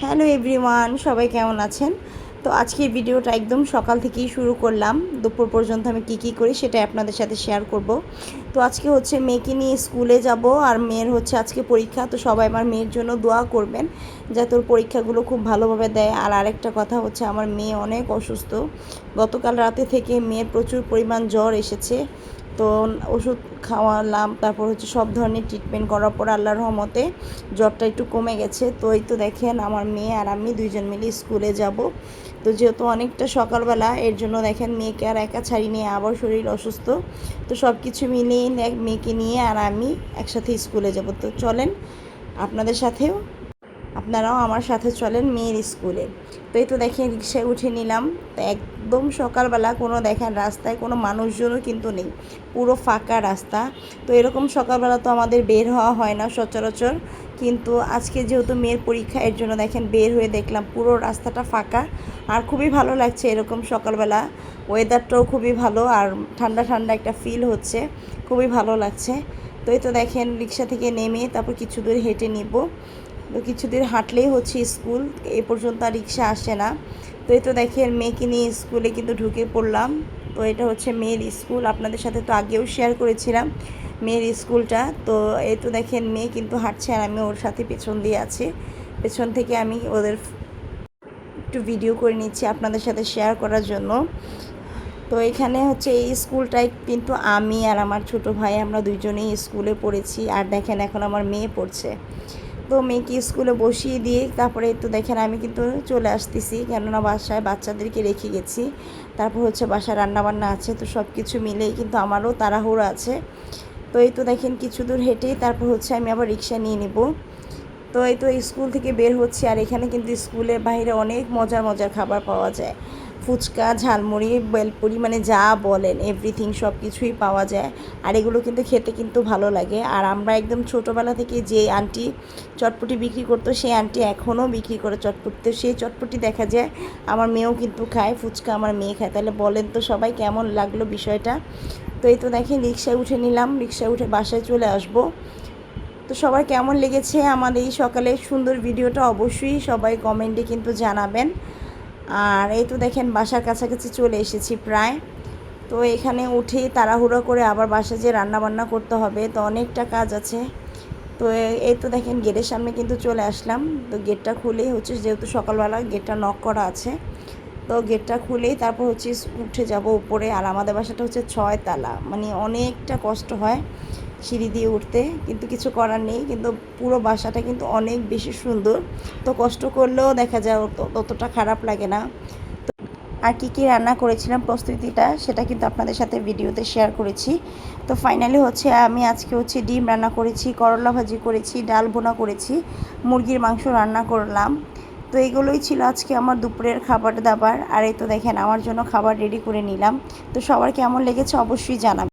Hello everyone, সবাই কেমন আছেন? তো আজকে ভিডিওটা একদম সকাল থেকেই শুরু করলাম। দুপুর পর্যন্ত আমি কি করি সেটাই আপনাদের সাথে শেয়ার করব। তো আজকে হচ্ছে মেয়েকে নিয়ে স্কুলে যাব, আর মেয়ের হচ্ছে আজকে পরীক্ষা। তো সবাই আমার মেয়ের জন্য দোয়া করবেন যাতে ওর পরীক্ষাগুলো খুব ভালোভাবে দেয়। আর আরেকটা কথা হচ্ছে, আমার মেয়ে অনেক অসুস্থ। গতকাল রাতে থেকে মেয়ের প্রচুর পরিমাণ জ্বর এসেছে। তো ওষুধ খাওয়ালাম, তারপর হচ্ছে সব ধরনের ট্রিটমেন্ট করার পর আল্লাহর রহমতে জ্বরটা একটু কমে গেছে। তো এই তো দেখেন, আমার মেয়ে আর আমি দুইজন মিলে স্কুলে যাব। তো যেহেতু অনেকটা সকালবেলা, এর জন্য দেখেন মেয়েকে আর একা ছাড়ি নিয়ে, আবার শরীর অসুস্থ। তো সব কিছু মিলিয়ে মেয়েকে নিয়ে আর আমি একসাথে স্কুলে যাব। তো চলেন, আপনাদের সাথেও আপনারাও আমার সাথে চলেন মেয়ের স্কুলে। তো এই তো দেখেন রিকশায় উঠে নিলাম। তো একদম সকালবেলা কোনো দেখেন রাস্তায় কোনো মানুষজনও কিন্তু নেই, পুরো ফাঁকা রাস্তা। তো এরকম সকালবেলা তো আমাদের বের হওয়া হয় না সচরাচর, কিন্তু আজকে যেহেতু মেয়ের পরীক্ষা, এর জন্য দেখেন বের হয়ে দেখলাম পুরো রাস্তাটা ফাঁকা। আর খুবই ভালো লাগছে এরকম সকালবেলা, ওয়েদারটাও খুবই ভালো, আর ঠান্ডা ঠান্ডা একটা ফিল হচ্ছে, খুবই ভালো লাগছে। তো এই তো দেখেন রিকশা থেকে নেমে তারপর কিছু দূর হেঁটে নিব। তো কিছু দূর হাঁটলেই হচ্ছে স্কুল, এ পর্যন্ত আর রিক্সা আসে না। তো এই তো দেখেন মেয়েকে নিয়ে স্কুলে কিন্তু ঢুকে পড়লাম। তো এটা হচ্ছে মেয়ের স্কুল, আপনাদের সাথে তো আগেও শেয়ার করেছিলাম মেয়ের স্কুলটা। তো এই তো দেখেন মেয়ে কিন্তু হাঁটছে আর আমি ওর সাথে পেছন দিয়ে আছি। পেছন থেকে আমি ওদের একটু ভিডিও করে নিচ্ছি আপনাদের সাথে শেয়ার করার জন্য। তো এখানে হচ্ছে এই স্কুলটায় কিন্তু আমি আর আমার ছোটো ভাই আমরা দুইজনেই স্কুলে পড়েছি। আর দেখেন এখন আমার মেয়ে পড়ছে। তো মেয়েকে স্কুলে বসিয়ে দিয়ে তারপরে তো দেখেন আমি কিন্তু চলে আসতেছি, কেননা বাসায় বাচ্চাদেরকে রেখে গেছি। তারপর হচ্ছে বাসায় রান্নাবান্না আছে, তো সব কিছু মিলেই কিন্তু আমারও তাড়াহুড়ো আছে। তো এই তো দেখেন কিছু দূর হেঁটেই তারপর হচ্ছে আমি আবার রিক্সা নিয়ে নেব। তো এই তো স্কুল থেকে বের হচ্ছে, আর এখানে কিন্তু স্কুলের বাইরে অনেক মজার মজার খাবার পাওয়া যায়। ফুচকা, ঝালমুড়ি, বেলপুরি, মানে যা বলেন এভরিথিং সব কিছুই পাওয়া যায়। আর এগুলো কিন্তু খেতে কিন্তু ভালো লাগে। আর আমরা একদম ছোটোবেলা থেকে যে আন্টি চটপটি বিক্রি করতো, সেই আন্টি এখনও বিক্রি করে চটপটি। তো সেই চটপটি দেখা যায় আমার মেয়েও কিন্তু খায়, ফুচকা আমার মেয়ে খায়। তাহলে বলেন তো সবাই কেমন লাগলো বিষয়টা। তো এই তো দেখেন রিক্সায় উঠে নিলাম, রিক্সায় উঠে বাসায় চলে আসবো। তো সবার কেমন লেগেছে আমাদের এই সকালের সুন্দর ভিডিওটা অবশ্যই সবাই কমেন্টে কিন্তু জানাবেন। আর এই তো দেখেন বাসার কাছাকাছি চলে এসেছি প্রায়। তো এখানে উঠেই তাড়াহুড়ো করে আবার বাসায় যে রান্নাবান্না করতে হবে, তো অনেকটা কাজ আছে। তো এই তো দেখেন গেটের সামনে কিন্তু চলে আসলাম। তো গেটটা খুলেই হচ্ছে, যেহেতু সকালবেলা গেটটা নক করা আছে, তো গেটটা খুলেই তারপর হচ্ছে উঠে যাব উপরে। আর আমাদের বাসাটা হচ্ছে 6 তালা, মানে অনেকটা কষ্ট হয় সিঁড়ি দিয়ে উঠতে, কিন্তু কিছু করার নেই। কিন্তু পুরো বাসাটা কিন্তু অনেক বেশি সুন্দর, তো কষ্ট করলেও দেখা যায় ততটা খারাপ লাগে না। আর কী রান্না করেছিলাম প্রস্তুতিটা সেটা কিন্তু আপনাদের সাথে ভিডিওতে শেয়ার করেছি। তো ফাইনালি হচ্ছে আমি আজকে হচ্ছে ডিম রান্না করেছি, করলা ভাজি করেছি, ডাল ভুনা করেছি, মুরগির মাংস রান্না করলাম। তো এগুলোই ছিল আজকে আমার দুপুরের খাবার দাবার। আর এই তো দেখেন আমার জন্য খাবার রেডি করে নিলাম। তো সবার কেমন লেগেছে অবশ্যই জানাবেন।